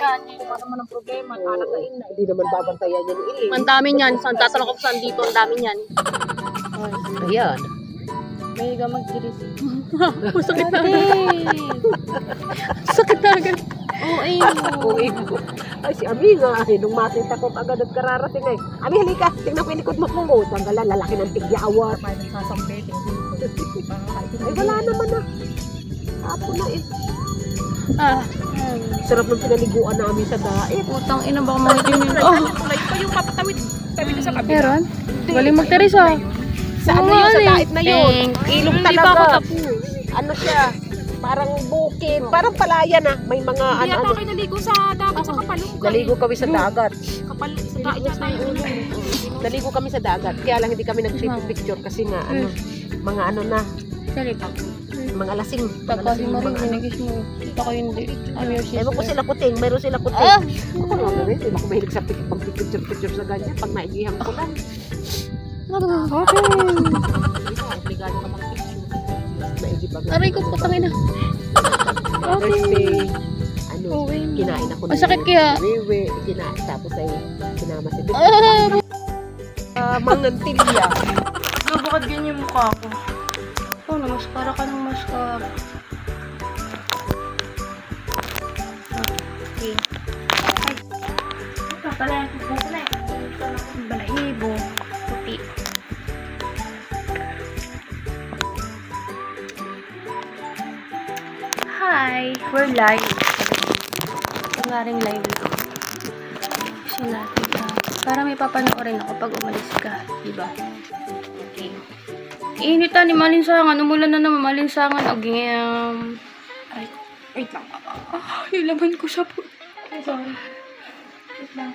dyan. Kung ano man ang problema, alagain na. Hindi naman babantayan yan yung iling. Ang dami niyan. Saan tatanong ko saan dito, ang dami niyan. Ayan. May ka magkiris. Sakit na agad. Sakit na agad. Uwi mo. Ay, si Ami nga. Nung makita ko agad at kararating ay. Ami, halika. Tingnan ko yung likod mo kung tanggalan. Lalaki ng tigyawat. May nagsasambi. Ay, wala naman na. Apo na eh. Sarap ng pinaliguan namin sa daet. Putang ina, baka mahitim yun. Kulay pa yung papatawid. Tabi na sa kabila. Meron? Galing magtiris ah. Sa ano yun, sa daet na yun. Ilog Hindi pa ako talaga. tapos. Ano siya? Parang bukid. Parang palayan ah. May mga Hindi ano. yata kayo naligo sa dagat sa kapalungka. Naligo kami sa dagat. Sa dagat yata yun. Naligo kami sa dagat. Kaya lang hindi kami nag-picture kasi nga ano, mga ano na, Salita. mga lasing. Tapos si Marie, binigis mo. Kita ko hindi. I'm your sister. Ewan ko sila kuting, mayroon sila kuting. Ah! Ako naman rin, hindi ako mahilig sa pag-picture sa ganyan. Pag naigihan ko lang. Okay. Obligado ka mag-picture. Naigi ba? Aray ko, putang ina. Thursday, ano, Okay. kinain ako Masakit kaya? Wewe, kinain. Tapos ay kinama si Bebe. Mangantilya. So, bakit ganyan yung mukha ko? Oh, namaskara ka ng maskara. Okay. Ay. Ito pala. Balahibo. Puti. Hi! We're live. Ito nga rin live ito. Gusto natin para may papanoorin ako pag umalis ka. Diba? Okay. Initan ni malinsangan. Umulan na naman malinsangan. Aging ay, wait lang. Yung laman ko sa po. Ay, sorry. Wait lang.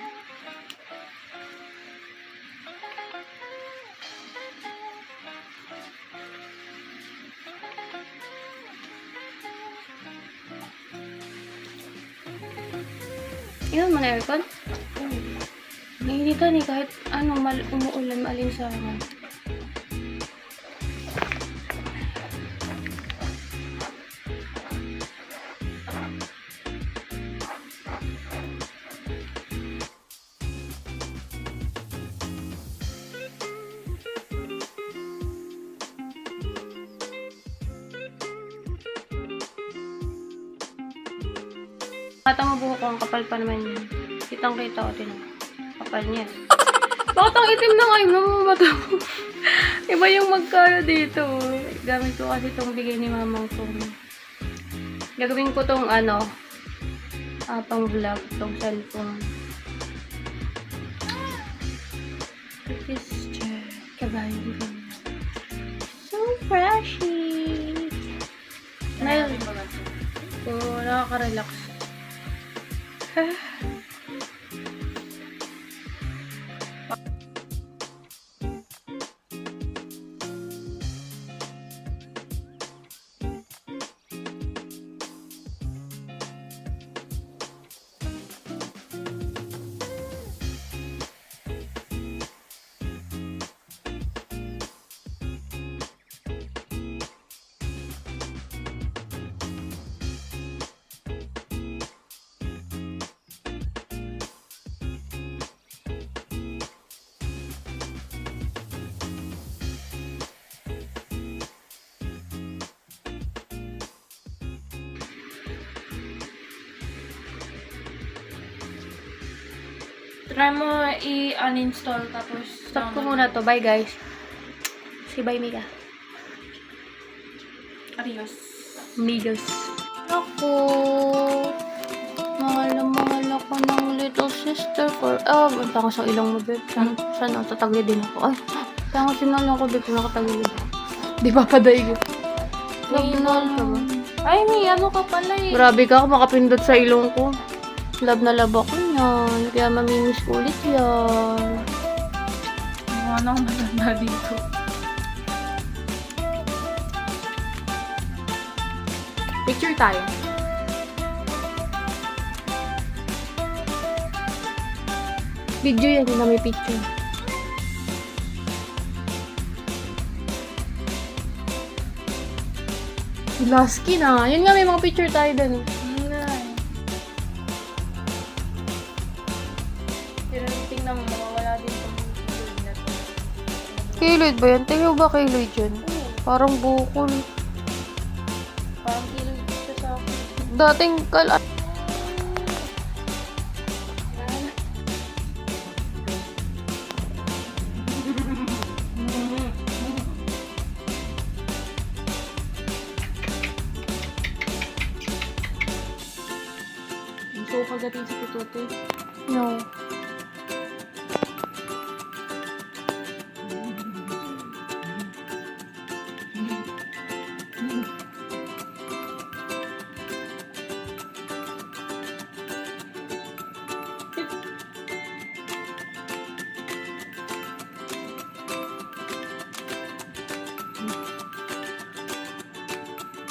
Ilan mo na aircon? Nainitan eh kahit ano umuulan malinsangan. Kata mo buhok ko, ang kapal pa naman yan. Kitang-kita ko din. Kapal niya. Bakit ang itim na ngayon? Namamata mo. Iba yung magkano dito. Gamit ko kasi itong bigay ni mamang phone. Gagawin ko tong ano, pang vlog, tong cellphone. This chair. Kabayo ko. So freshy. Ngayon, nakaka-relax. Try mo i-uninstall tapos Stop ko muna to. Bye, guys. Si bye, Mika. Adios. Amigos. Ako. Mahal ako ng little sister for... ang tango sa ilong mo, babe. Saan ako? Tatagli din ako. Ay, tango sinalo ko, babe. Nakatagli. Di ba paday ko? Love ka ba? Ay, may ano ka pala eh. Grabe ka, makapindot sa ilong ko. Love na love ako yan. Kaya mamimiss ko ulit yan. Ano ang maganda dito? Picture tayo. Video yan, yung may picture. Lasky na. Yun nga, may mga picture tayo dun. Keloid ba yan? Tingnan mo ba keloid yan? Parang bukol. Parang kilo dito sa akin. Dating So, kagating sa tutoy. No.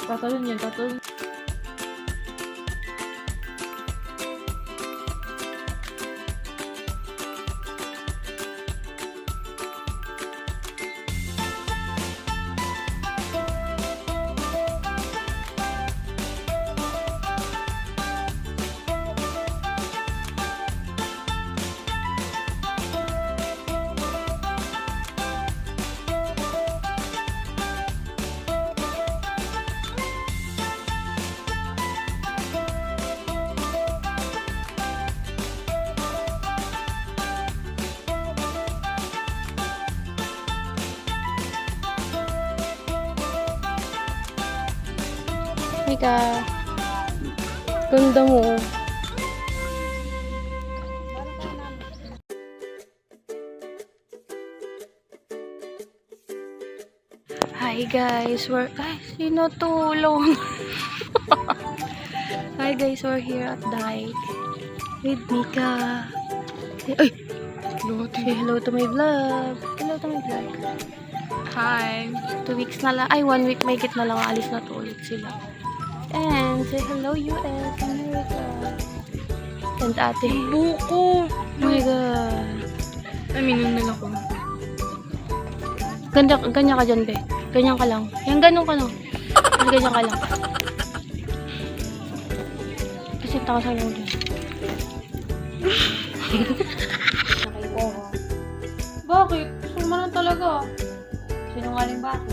Tatalon yan, tatalon. Mika. Ganda mo. Hi guys, sino tulong? Hi guys, we're here at Dike with Mika. Ay! Say hello to my vlog. Hello to my vlog. Hi. 2 weeks na lang. Ay, 1 week may na lang. Alis na to ulit sila. And say hello US, America. And ate. Buko. Oh my God. Aminon na lang ko. Ganyan ka dyan, be. Ganyan ka lang. Yan, ganun ka lang. Yan, ganyan ka lang. Kasi taka sa ulo. Bakit? Gusto mo na talaga. Sinungaling ba ako?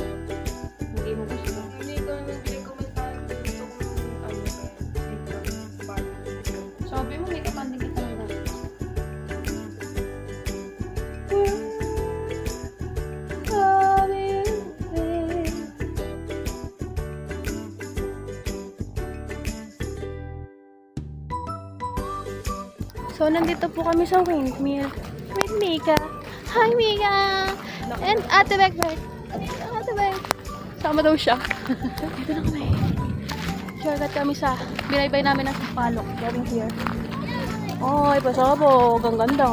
Hindi mo gusto. Hindi ko komentahan kung gusto ko Sabi mo, may kamanding kita na. So, nandito po kami sa windmill with Mika. Hi, Mika! And Ate Begbert. Ate Begbert. Sama daw siya. Dito na kami. Shortcut kami sa binaybay namin ng Palok. Getting here. Ay, pasabog. Ang ganda.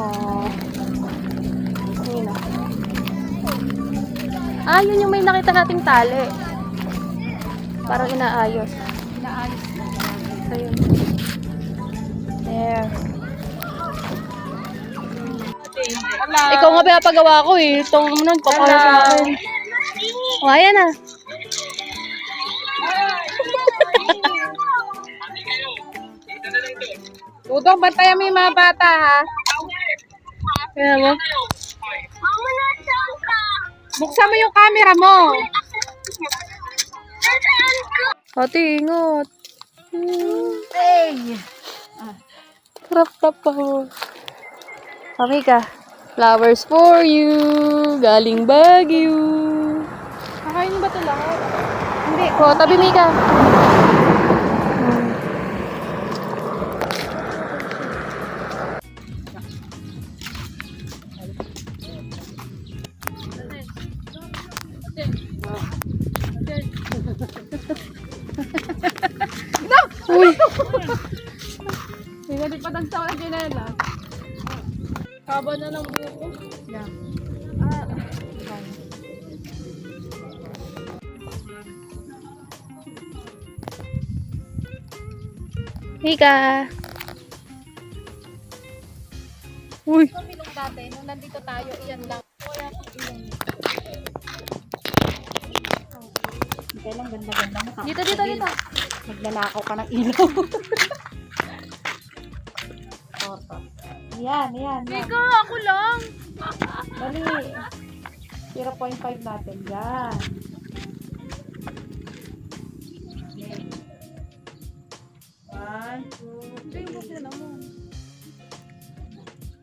Ayun na. Yun yung may nakita nating tali. Parang inaayos. So, yun. There. Ikaw nga pinapagawa ko eh. Itong nun, papaya sa akin. O, ayan na. Tudong, bantayan mo yung mga bata, ha? Kaya mo? Buksan mo yung camera mo. Ate, ingot. Hey! Rap-tap ako. Kami ka. Flowers for you. Galing Baguio. Kakainin ba ito lahat? Hindi. O, tabi Mika. Uy! Hindi natin patagsa ko na ginela. Haba na ng buko. Yeah. Mika! Uy! Kami nung dati, nung nandito tayo, iyan lang. Wala pang iyan. Okay lang, ganda-ganda mo. Dito. Magnanakaw ka ng ilaw. Yan. Mika, ako lang. Dali. 0.5 natin. Yan. One, two, three.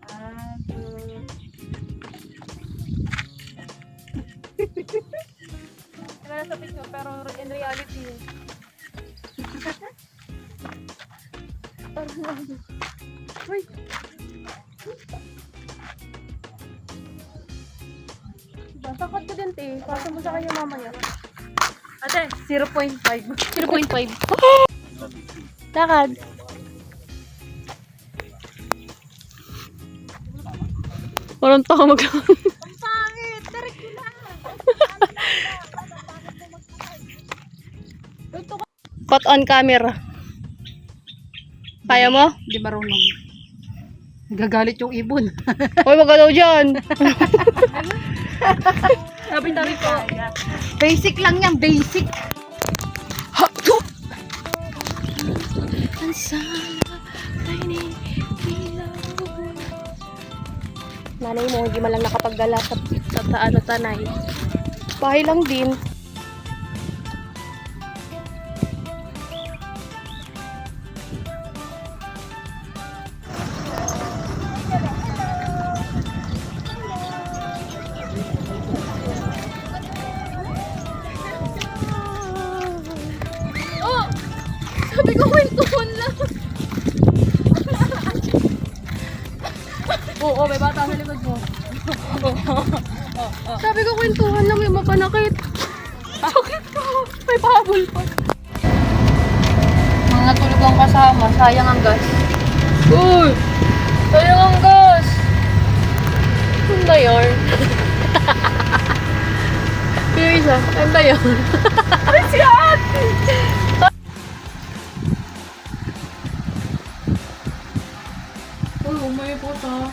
One, two. Wala sa picture, pero in reality. Uy! Diba, takot ko din, te. Pasa mo sa kanya mamaya. Ate, 0.5. 0.5. Lakad. Walang tao mag- Ang pangit! Tarik ko na! Caught on camera. Kaya mo? Di marunong. Gagalit yung ibon. Hoy, wag ka daw dyan. Sabi tayo ko. Basic lang yan, basic. Nanay mo, hindi man lang nakapaggala sa ano, tanay. Bahay lang din. Oh! Sabi ko, kwentuhan lang. Oo, may bata sa likod mo. Sabi ko, kwentuhan lang, may mapanakit. Sakit ko. May pahabol pa. Mga tulog ang kasama, sayang ang gas. Uy! Sayang ang gas! Ano ba yun? Yung isa, ano ba yun? Ay, si ate! Uy, umayipot ha.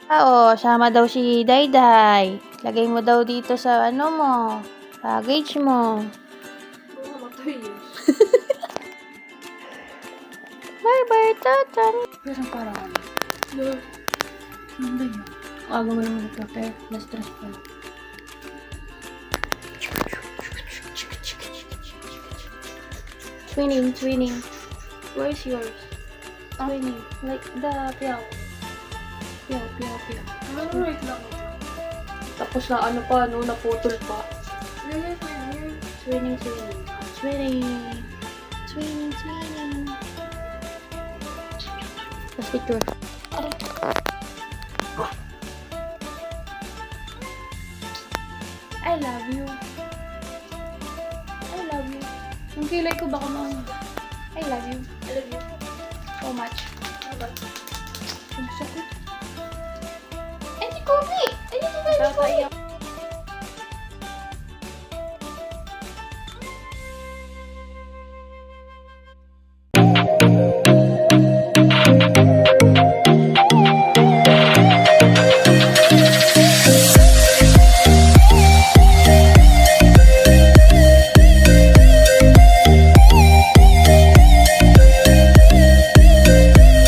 Oo, sama daw si Dayday. Lagay mo daw dito sa ano mo, package mo. Bye-bye, tatan. Pero parang ano ba yun? Aga mo yung prepare. Na-stress pa. Twinning. Where's yours? Twinning. Like the piyaw. Piyaw. Wait lang. Tapos na ano pa, no? Naputol pa. Twinning. Tapos picture. I love you. Yung kilay ko baka I love you. So much. Ang sakit. Ay, si Kobe! Ay, si Kobe!